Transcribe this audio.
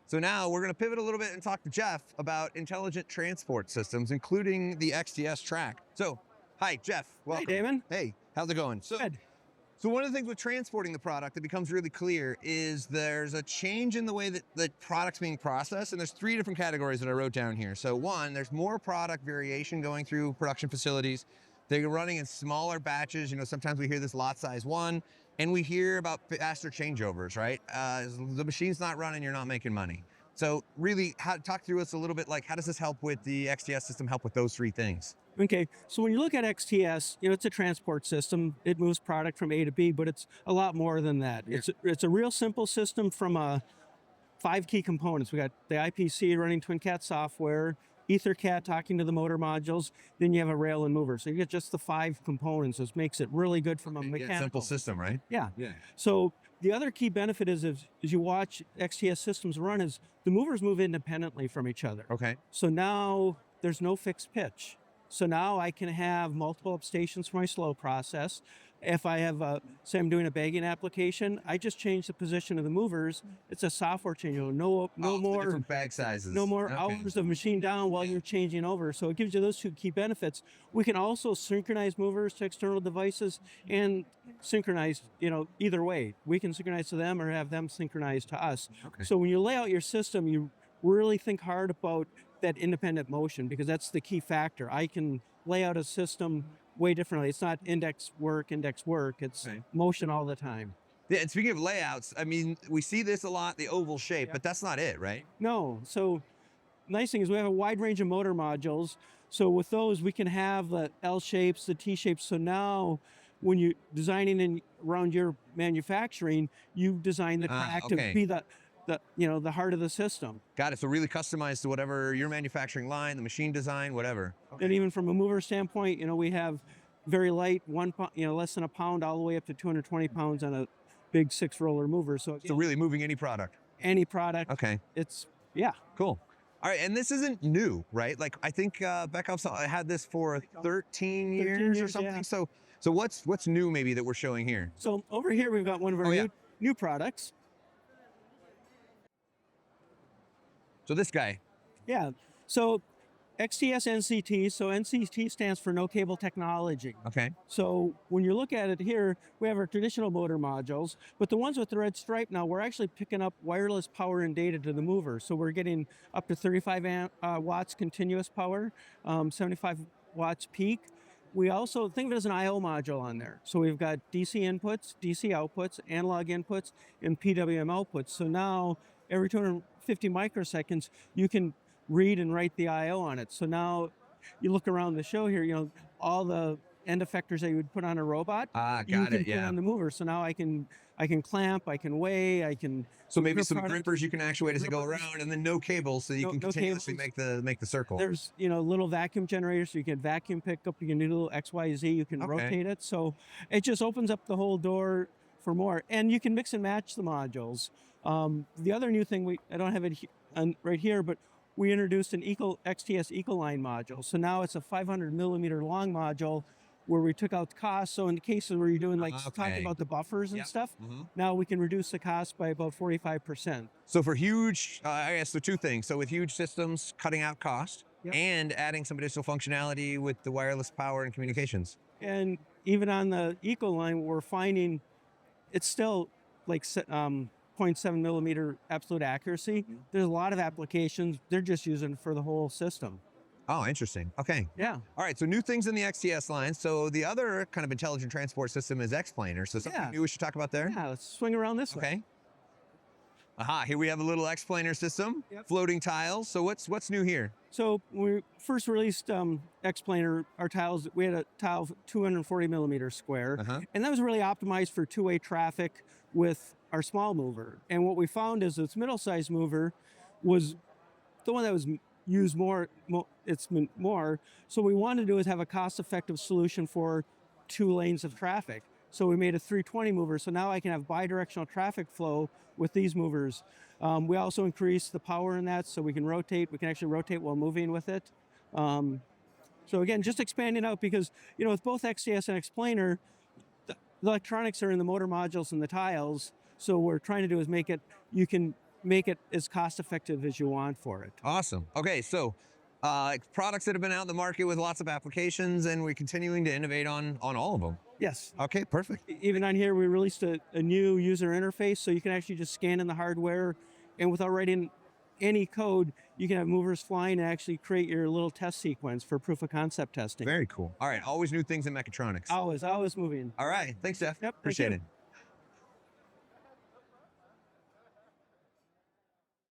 So now we're going to pivot a little bit and talk to Jeff about intelligent transport systems, including the XTS track. So, hi, Jeff. Welcome. Hey, Damon. Hey, how's it going? Good. So one of the things with transporting the product that becomes really clear is there's a change in the way that the product's being processed, and there's 3 different categories that I wrote down here. So one, there's more product variation going through production facilities. They're running in smaller batches. You know, sometimes we hear this lot size 1, and we hear about faster changeovers, right? The machine's not running, you're not making money. So really, talk through us a little bit, like how does this help with the XTS system, help with those 3 things? Okay, so when you look at XTS, you know, it's a transport system. It moves product from A to B, but it's a lot more than that. Yeah. It's a real simple system from 5 key components. We got the IPC running TwinCat software, EtherCAT talking to the motor modules, then you have a rail and mover. So you get just the 5 components, which makes it really good from a mechanical. Simple system, right? Yeah. Yeah. So the other key benefit is as you watch XTS systems run is the movers move independently from each other. Okay. So now there's no fixed pitch. So now I can have multiple upstations for my slow process. If I have, say I'm doing a bagging application, I just change the position of the movers. It's a software change. No more different bag sizes. No more hours of machine down while you're changing over. So it gives you those 2 key benefits. We can also synchronize movers to external devices and synchronize, you know, either way. We can synchronize to them or have them synchronize to us. Okay. So when you lay out your system, you really think hard about that independent motion, because that's the key factor. I can lay out a system way differently. It's not index work, it's motion all the time. Yeah, and speaking of layouts, I mean, we see this a lot, the oval shape, but that's not it, right? No, so nice thing is we have a wide range of motor modules. So with those, we can have the L shapes, the T shapes. So now when you're designing around your manufacturing, you design the track to be the heart of the system. Got it. So really customized to whatever your manufacturing line, the machine design, whatever. Okay. And even from a mover standpoint, you know, we have very light, less than a pound, all the way up to 220 pounds on a big 6-roller mover. So really moving any product. Any product. Okay. Yeah. Cool. All right, and this isn't new, right? Like I think Beckhoff had this for 13 years or something. Yeah. So what's new maybe that we're showing here? So over here we've got one of our new products. So this guy. Yeah. So XTS NCT. So NCT stands for No Cable Technology. Okay. So when you look at it here, we have our traditional motor modules, but the ones with the red stripe now, we're actually picking up wireless power and data to the mover. So we're getting up to 35 watts continuous power, 75 watts peak. We also think of it as an I/O module on there. So we've got DC inputs, DC outputs, analog inputs, and PWM outputs. So now every 250 microseconds, you can read and write the I/O on it. So now you look around the show here, you know, all the end effectors that you would put on a robot, you can put on the mover. So now I can clamp, I can weigh, I can. So maybe some grippers you can actuate as they go around, and then no cables, so you can continuously make the circle. There's, you know, little vacuum generators, so you can vacuum pick up, you can do a little XYZ, you can rotate it. So it just opens up the whole door for more, and you can mix and match the modules. The other new thing, I don't have it right here, but we introduced an XTS EcoLine module. So now it's a 500 millimeter long module where we took out the cost. So in the cases where you're doing talking about the buffers and stuff, now we can reduce the cost by about 45%. So for huge, I guess the 2 things. So with huge systems, cutting out cost and adding some additional functionality with the wireless power and communications. And even on the EcoLine, we're finding it's still like 0.7 millimeter absolute accuracy. There's a lot of applications they're just using for the whole system. Oh, interesting. Okay. Yeah. All right. So new things in the XTS line. So the other kind of intelligent transport system is X-planer. So something new we should talk about there? Yeah, let's swing around this way. Okay. Aha, here we have a little X-planer system, floating tiles. So what's new here? So when we first released X-planer, our tiles, we had a tile 240 millimeters square, and that was really optimized for 2-way traffic with our small mover. And what we found is this middle-sized mover was the one that was used more. So what we wanted to do is have a cost-effective solution for 2 lanes of traffic. So we made a 320 mover, so now I can have bidirectional traffic flow with these movers. We also increased the power in that, so we can actually rotate while moving with it. So again, just expanding out, because, you know, with both XTS and X-planer, the electronics are in the motor modules and the tiles. So what we're trying to do is make it, you can make it as cost effective as you want for it. Awesome. Okay, so products that have been out in the market with lots of applications, and we're continuing to innovate on all of them. Yes. Okay, perfect. Even on here, we released a new user interface, so you can actually just scan in the hardware, and without writing any code, you can have movers flying and actually create your little test sequence for proof of concept testing. Very cool. All right, always new things in mechatronics. Always moving. All right, thanks, Jeff. Yep, thank Appreciate you. it.